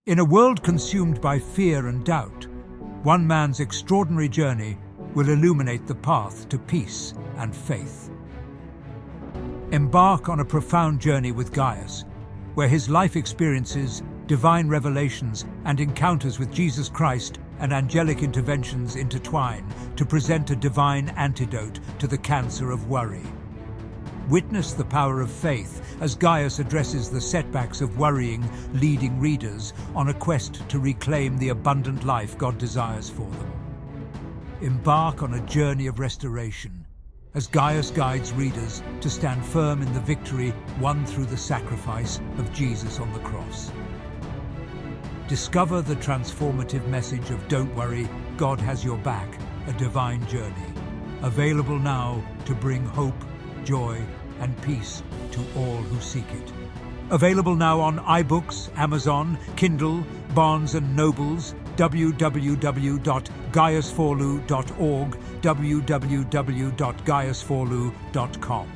In a world consumed by fear and doubt, one man's extraordinary journey will illuminate the path to peace and faith. Embark on a profound journey with Gaius, where his life experiences, divine revelations, and encounters with Jesus Christ and angelic interventions intertwine to present a divine antidote to the cancer of worry. Witness the power of faith as Gaius addresses the setbacks of worrying, leading readers on a quest to reclaim the abundant life God desires for them. Embark on a journey of restoration as Gaius guides readers to stand firm in the victory won through the sacrifice of Jesus on the cross. Discover the transformative message of Don't Worry, God Has Your Back, a divine journey. Available now to bring hope, joy, and peace to all who seek it. Available now on iBooks, Amazon, Kindle, Barnes & Nobles, www.gaiusforlu.org, www.gaiusforlu.com.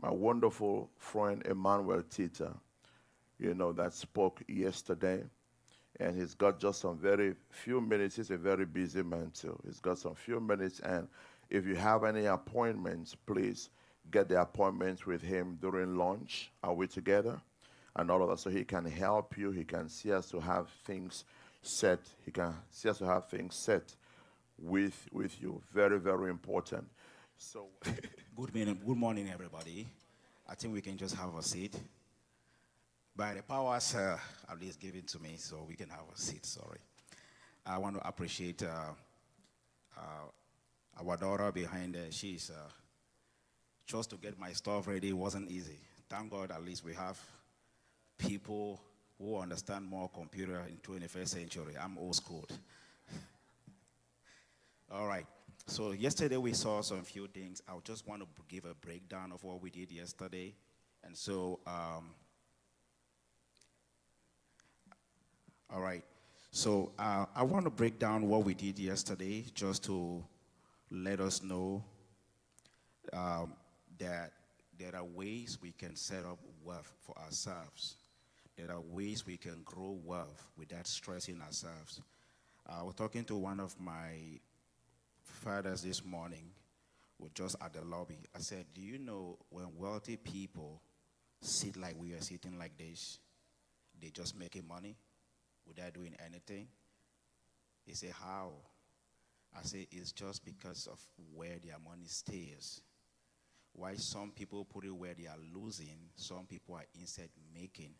My wonderful friend Emmanuel Tita, that spoke yesterday, and he's got just some very few minutes. He's a very busy man too. He's got some few minutes, and if you have any appointments, please get the appointments with him during lunch. Are we together? And all of that, so he can help you. He can see us to have things set. He can see us to have things set with you. Very, very important. So, Good morning, everybody. I think we can just have a seat. By the powers at least given to me, so we can have a seat. Sorry. I want to appreciate our daughter behind there. She's just to get my stuff ready wasn't easy. Thank God at least we have people who understand more computer in 21st century. I'm old school. All right. So yesterday we saw some few things. I just want to give a breakdown of what we did yesterday. And so, all right. So I want to break down what we did yesterday just to let us know that there are ways we can set up wealth for ourselves. There are ways we can grow wealth without stressing ourselves. I was talking to one of my fathers this morning, we're just at the lobby. I said, do you know when wealthy people sit like we are sitting like this, they just making money without doing anything? He said, how? I said, it's just because of where their money stays. Why some people put it where they are losing, some people are instead making.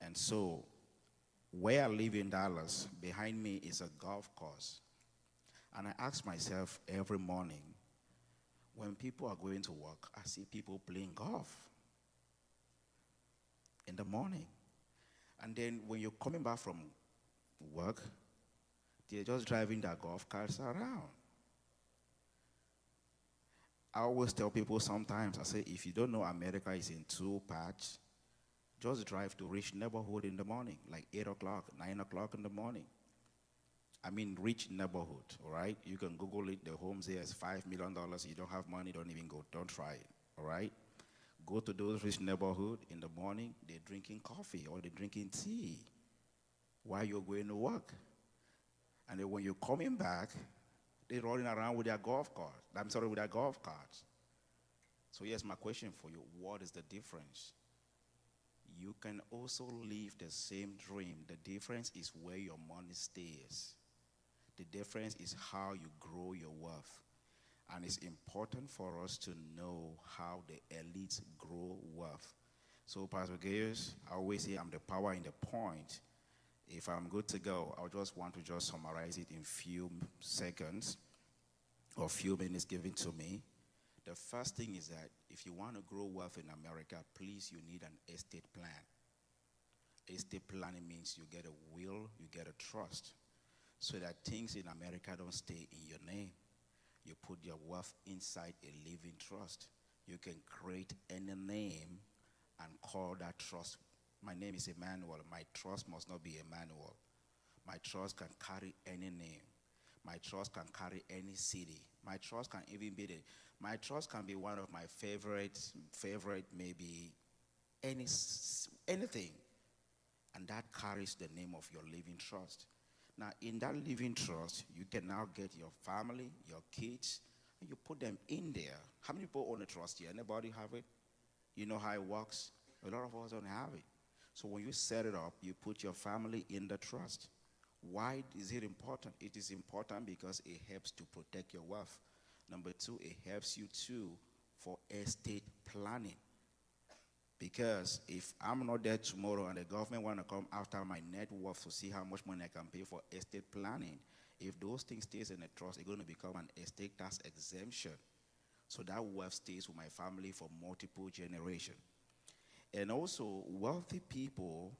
And so, where I live in Dallas, behind me is a golf course. And I ask myself every morning, when people are going to work, I see people playing golf in the morning. And then when you're coming back from work, they're just driving their golf carts around. I always tell people sometimes, I say, if you don't know America is in two parts, just drive to rich neighborhood in the morning, like 8 o'clock, 9 o'clock in the morning. I mean rich neighborhood, all right? You can Google it, the homes there is $5 million. You don't have money, don't even go, don't try it, all right? Go to those rich neighborhood in the morning, they're drinking coffee or they're drinking tea while you're going to work. And then when you're coming back, they're rolling around with their golf carts. With their golf carts. So here's my question for you. What is the difference? You can also live the same dream. The difference is where your money stays. The difference is how you grow your wealth. And it's important for us to know how the elites grow wealth. So, Pastor Gaius, I always say I'm the power in the point. If I'm good to go, I just want to just summarize it in few seconds or few minutes given to me. The first thing is that if you want to grow wealth in America, please, you need an estate plan. Estate planning means you get a will, you get a trust, so that things in America don't stay in your name. You put your wealth inside a living trust. You can create any name and call that trust. My name is Emmanuel. My trust must not be Emmanuel. My trust can carry any name. My trust can carry any city. My trust can even be my trust can be one of my favorite maybe anything. and that carries the name of your living trust. Now, in that living trust, you can now get your family, your kids, and you put them in there. How many people own a trust here? Anybody have it? You know how it works? A lot of us don't have it. So when you set it up, you put your family in the trust. Why is it important? It is important because it helps to protect your wealth. Number two, it helps you too for estate planning. Because if I'm not there tomorrow and the government want to come after my net worth to see how much money I can pay for estate planning, if those things stays in a trust, it's going to become an estate tax exemption. So that wealth stays with my family for multiple generations. And also, wealthy people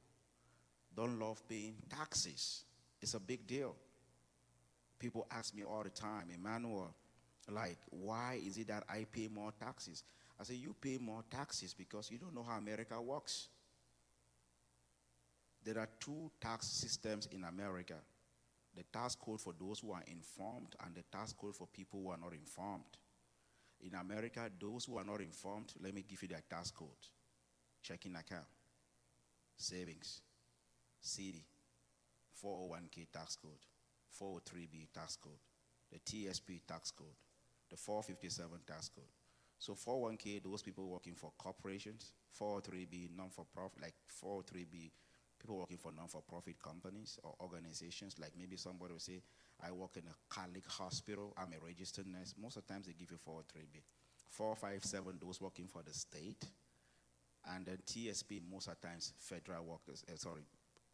don't love paying taxes. It's a big deal. People ask me all the time, Emmanuel, like, why is it that I pay more taxes? I say, you pay more taxes because you don't know how America works. There are two tax systems in America. The tax code for those who are informed and the tax code for people who are not informed. In America, those who are not informed, let me give you their tax code. Checking account, savings, CD, 401k tax code, 403b tax code, the TSP tax code, the 457 tax code. So 401k, those people working for corporations, 403b, non-for-profit, like 403b, people working for non-for-profit companies or organizations, like maybe somebody will say, I work in a Catholic hospital, I'm a registered nurse. Most of the times they give you 403b. 457, those working for the state. And then TSP, most of the times federal workers,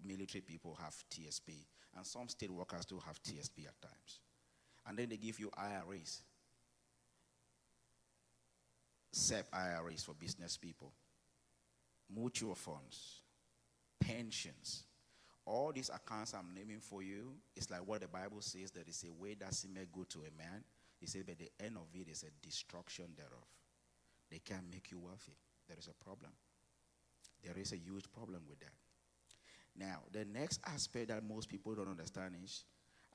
military people have TSP. And some state workers do have TSP at times. And then they give you IRAs. SEP IRAs for business people. Mutual funds. Pensions. All these accounts I'm naming for you, it's like what the Bible says, that is a way that seemeth good to a man. He said, but the end of it is a destruction thereof. They can't make you wealthy. There is a problem. There is a huge problem with that. Now, the next aspect that most people don't understand is,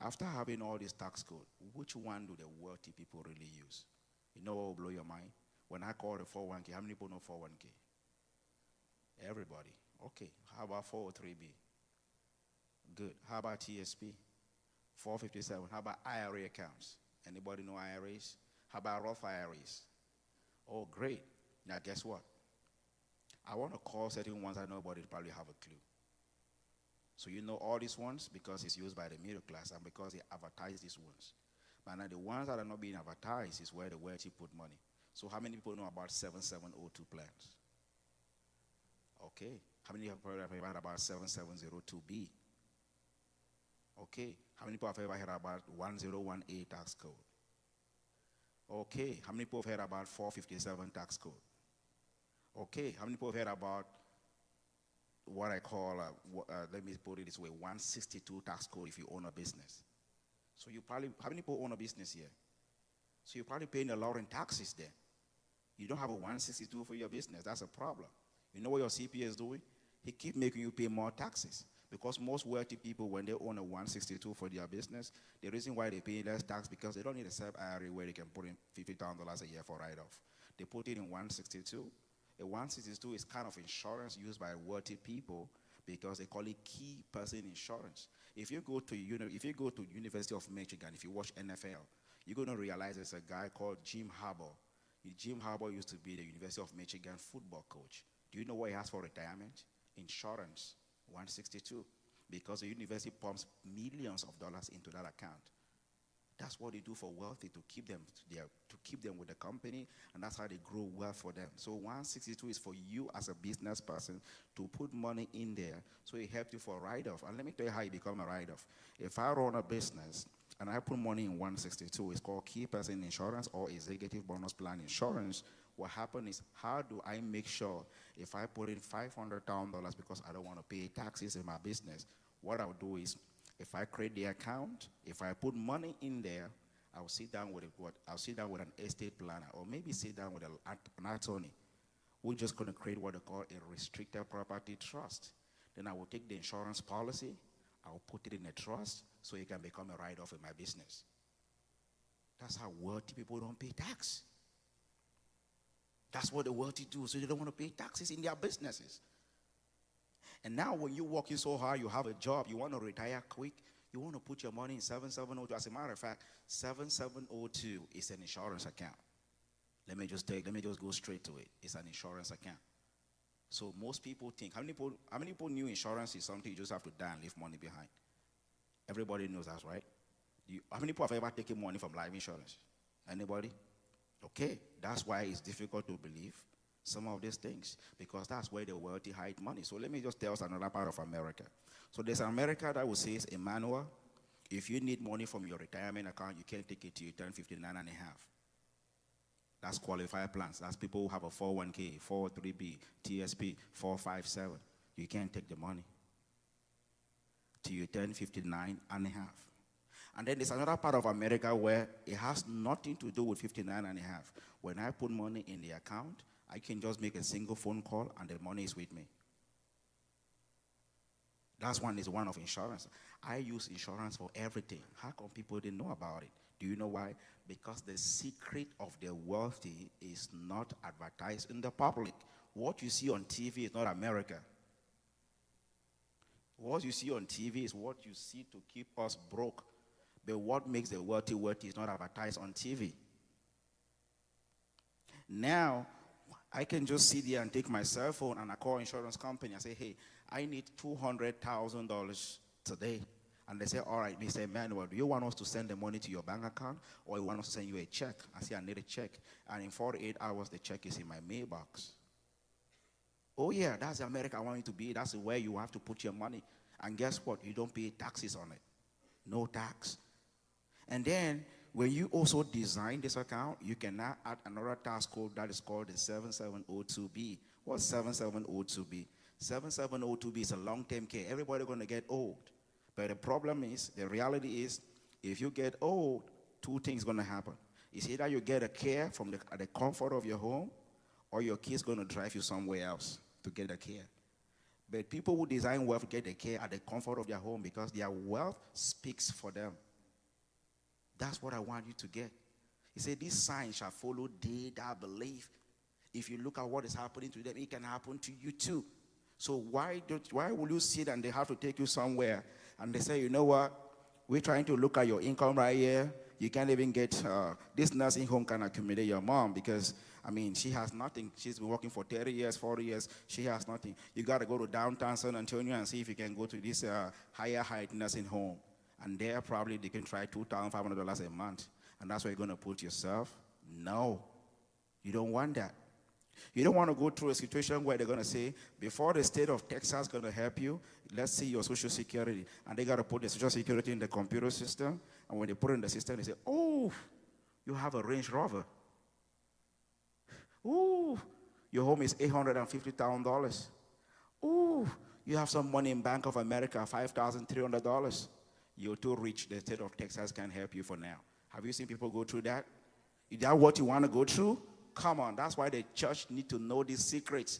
after having all this tax code, which one do the wealthy people really use? You know what will blow your mind? When I call the 401k, how many people know 401k? Everybody. Okay, how about 403b? Good. How about TSP? 457. How about IRA accounts? Anybody know IRAs? How about Roth IRAs? Oh, great. Now, guess what? I want to call certain ones I know, but they probably have a clue. So you know all these ones because it's used by the middle class and because they advertise these ones. But now the ones that are not being advertised is where the wealthy put money. So how many people know about 7702 plans? Okay. How many have heard about 7702B? Okay. How many people have ever heard about 1018 tax code? Okay. How many people have heard about 457 tax code? Okay. How many people have heard about what I call, let me put it this way, 162 tax code if you own a business? So you probably, how many people own a business here? So you're probably paying a lot in taxes there. You don't have a 162 for your business. That's a problem. You know what your CPA is doing? He keeps making you pay more taxes. Because most wealthy people, when they own a 162 for their business, the reason why they pay less tax because they don't need a SEP IRA where they can put in $50,000 a year for write-off. They put it in 162. A 162 is kind of insurance used by wealthy people because they call it key person insurance. If you go to University of Michigan, if you watch NFL, you're going to realize there's a guy called Jim Harbaugh. Jim Harbaugh used to be the University of Michigan football coach. Do you know what he has for retirement? Insurance, 162. Because the university pumps millions of dollars into that account. That's what they do for wealthy, to keep them there, to keep them with the company, and that's how they grow wealth for them. So 162 is for you as a business person to put money in there so it helps you for write-off. And let me tell you how you become a write-off. If I run a business and I put money in 162, it's called key person insurance or executive bonus plan insurance. What happens is, how do I make sure if I put in $500,000 because I don't want to pay taxes in my business, what I'll do is, if I create the account, if I put money in there, I'll sit down with an estate planner, or maybe sit down with an attorney. We're just going to create what they call a restricted property trust. Then I will take the insurance policy, I'll put it in a trust, so it can become a write-off in my business. That's how wealthy people don't pay tax. That's what the wealthy do, so they don't want to pay taxes in their businesses. And now when you're working so hard, you have a job, you want to retire quick, you want to put your money in 7702. As a matter of fact, 7702 is an insurance account. Let me just go straight to it. It's an insurance account. So most people think, how many people knew insurance is something you just have to die and leave money behind? Everybody knows that, right? How many people have ever taken money from life insurance? Anybody? Okay, that's why it's difficult to believe some of these things, because that's where the wealthy hide money. So let me just tell us another part of America. So there's America that will say, Emmanuel, if you need money from your retirement account, you can't take it till you turn 59 and a half. That's qualified plans. That's people who have a 401k, 403b, TSP, 457. You can't take the money till you turn 59 and a half. And then there's another part of America where it has nothing to do with 59 and a half. When I put money in the account, I can just make a single phone call and the money is with me. That's one of insurance. I use insurance for everything. How come people didn't know about it? Do you know why? Because the secret of the wealthy is not advertised in the public. What you see on TV is not America. What you see on TV is what you see to keep us broke. But what makes the wealthy wealthy is not advertised on TV. Now, I can just sit there and take my cell phone and I call insurance company and say, hey, I need $200,000 today. And they say, all right, Mr. Emmanuel, do you want us to send the money to your bank account, or you want us to send you a check? I say, I need a check. And in 48 hours, the check is in my mailbox. Oh, yeah, that's America I want you to be. That's where you have to put your money. And guess what? You don't pay taxes on it. No tax. And then, when you also design this account, you can now add another tax code that is called the 7702B. What's 7702B? 7702B is a long-term care. Everybody's going to get old. But the problem is, the reality is, if you get old, two things going to happen. It's either you get a care from the comfort of your home, or your kid's going to drive you somewhere else to get the care. But people who design wealth get the care at the comfort of their home because their wealth speaks for them. That's what I want you to get. He said, these signs shall follow they that believe. If you look at what is happening to them, it can happen to you too. So why will you sit and they have to take you somewhere and they say, you know what, we're trying to look at your income right here. You can't even get, this nursing home can accommodate your mom because, I mean, she has nothing. She's been working for 30 years, 40 years. She has nothing. You got to go to downtown San Antonio and see if you can go to this higher height nursing home. And there probably they can try $2,500 a month. And that's where you're going to put yourself? No. You don't want that. You don't want to go through a situation where they're going to say, before the state of Texas is going to help you, let's see your Social Security. And they got to put the Social Security in the computer system. And when they put it in the system, they say, oh, you have a Range Rover. Ooh, your home is $850,000. Ooh, you have some money in Bank of America, $5,300. You're too rich. The state of Texas can't help you for now. Have you seen people go through that? Is that what you want to go through? Come on. That's why the church need to know these secrets.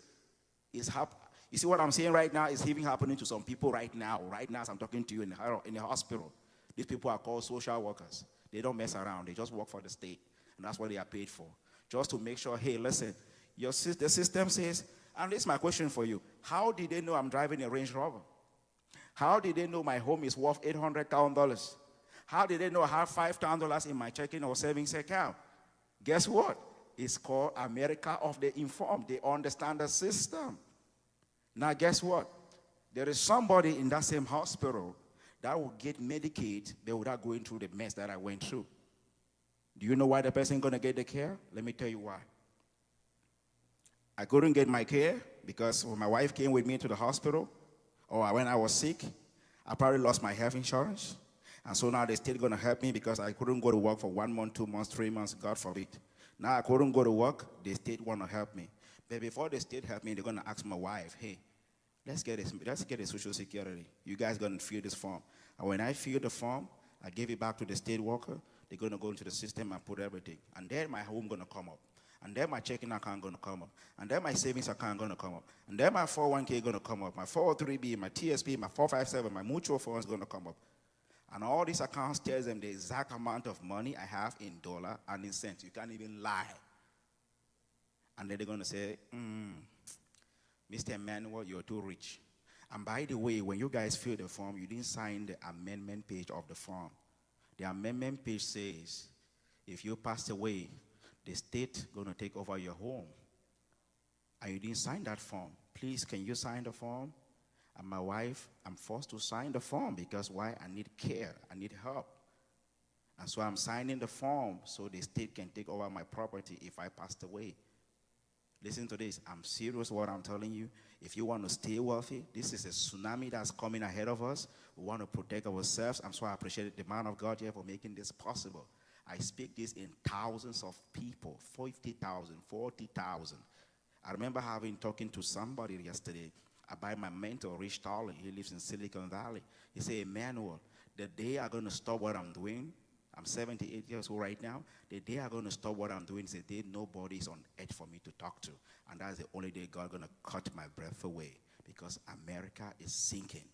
You see what I'm saying right now is even happening to some people right now. Right now as I'm talking to you in the hospital. These people are called social workers. They don't mess around. They just work for the state. And that's what they are paid for. Just to make sure, hey, listen, the system says, and this is my question for you. How did they know I'm driving a Range Rover? How did they know my home is worth $800,000? How did they know I have $5,000 in my checking or savings account? Guess what? It's called America of the informed. They understand the system. Now, guess what? There is somebody in that same hospital that will get Medicaid, but without going through the mess that I went through. Do you know why the person is going to get the care? Let me tell you why. I couldn't get my care because when my wife came with me to the hospital, or when I was sick, I probably lost my health insurance. And so now the state going to help me because I couldn't go to work for 1 month, 2 months, 3 months, God forbid. Now I couldn't go to work, the state want to help me. But before the state help me, they're going to ask my wife, hey, let's get a Social Security. You guys going to fill this form. And when I fill the form, I give it back to the state worker. They're going to go into the system and put everything. And then my home going to come up. And then my checking account going to come up. And then my savings account going to come up. And then my 401k going to come up. My 403b, my TSP, my 457, my mutual funds going to come up. And all these accounts tells them the exact amount of money I have in dollar and in cents. You can't even lie. And then they're going to say, Mr. Emmanuel, you're too rich. And by the way, when you guys fill the form, you didn't sign the amendment page of the form. The amendment page says, if you pass away, the state going to take over your home. And you didn't sign that form. Please, can you sign the form? And my wife, I'm forced to sign the form because why? I need care. I need help. And so I'm signing the form so the state can take over my property if I passed away. Listen to this. I'm serious what I'm telling you. If you want to stay wealthy, this is a tsunami that's coming ahead of us. We want to protect ourselves. I'm so I appreciate the man of God here for making this possible. I speak this in thousands of people, 50,000, 40,000. I remember talking to somebody yesterday about my mentor, Rich Tolley. He lives in Silicon Valley. He said, Emmanuel, the day I'm going to stop what I'm doing, I'm 78 years old right now. The day I'm going to stop what I'm doing is the day nobody's on earth for me to talk to. And that's the only day God's going to cut my breath away because America is sinking.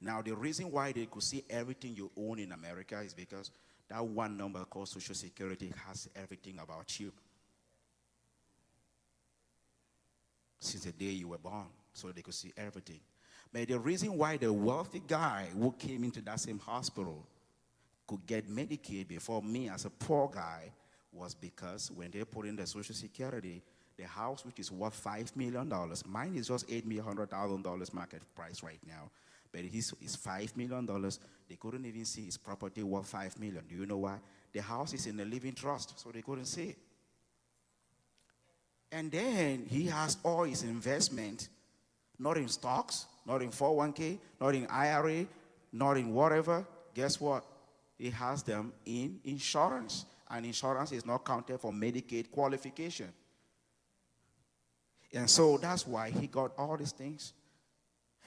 Now, the reason why they could see everything you own in America is because that one number called Social Security has everything about you since the day you were born, so they could see everything. But the reason why the wealthy guy who came into that same hospital could get Medicaid before me as a poor guy was because when they put in the Social Security, the house, which is worth $5 million, mine is just $800,000 market price right now, but it's $5 million. They couldn't even see his property worth $5 million. Do you know why? The house is in a living trust, so they couldn't see it. And then he has all his investment, not in stocks, not in 401k, not in IRA, not in whatever. Guess what? He has them in insurance. And insurance is not counted for Medicaid qualification. And so that's why he got all these things.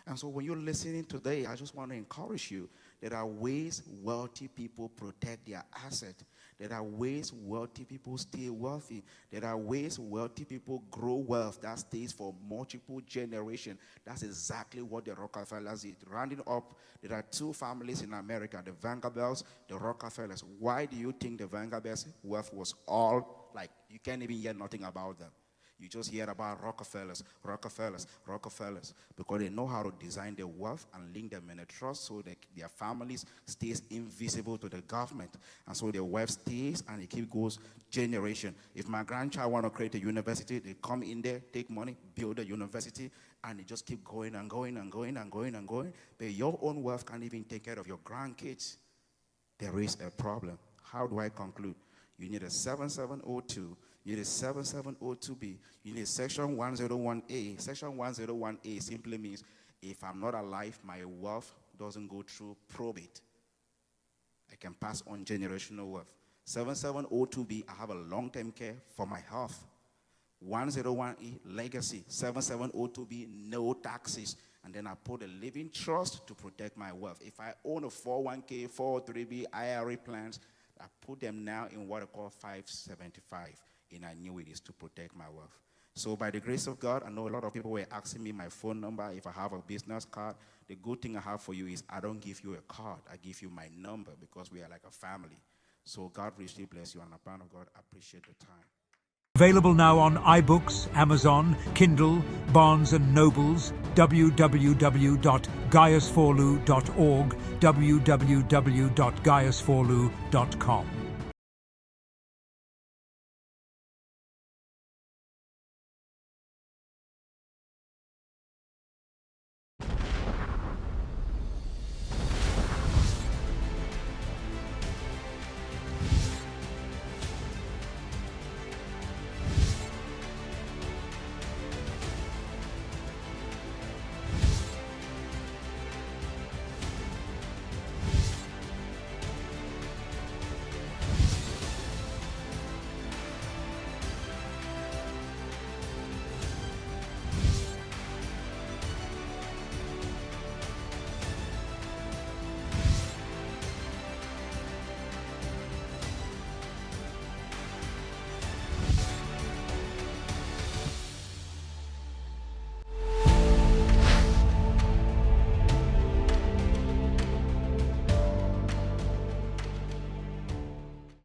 And so when you're listening today, I just want to encourage you. There are ways wealthy people protect their asset. There are ways wealthy people stay wealthy. There are ways wealthy people grow wealth that stays for multiple generations. That's exactly what the Rockefellers did. Rounding up, there are two families in America, the Vanderbilts, the Rockefellers. Why do you think the Vanderbilts' wealth was all like, you can't even hear nothing about them? You just hear about Rockefellers, Rockefellers, Rockefellers, because they know how to design their wealth and link them in a trust so that their families stays invisible to the government. And so their wealth stays and it keeps goes generation. If my grandchild want to create a university, they come in there, take money, build a university, and it just keep going and going and going and going and going. But your own wealth can't even take care of your grandkids. There is a problem. How do I conclude? You need a 7702. You need a 7702B. You need Section 101A. Section 101A simply means if I'm not alive, my wealth doesn't go through probate. I can pass on generational wealth. 7702B, I have a long-term care for my health. 101E, legacy. 7702B, no taxes. And then I put a living trust to protect my wealth. If I own a 401k, 403B, IRA plans, I put them now in what I call 575. In annuities to protect my wealth. So by the grace of God, I know a lot of people were asking me my phone number, if I have a business card. The good thing I have for you is I don't give you a card. I give you my number because we are like a family. So God richly bless you, and a man of God, I appreciate the time. Available now on iBooks, Amazon, Kindle, Barnes & Nobles, www.gaiusforlu.org, www.gaiusforlu.com.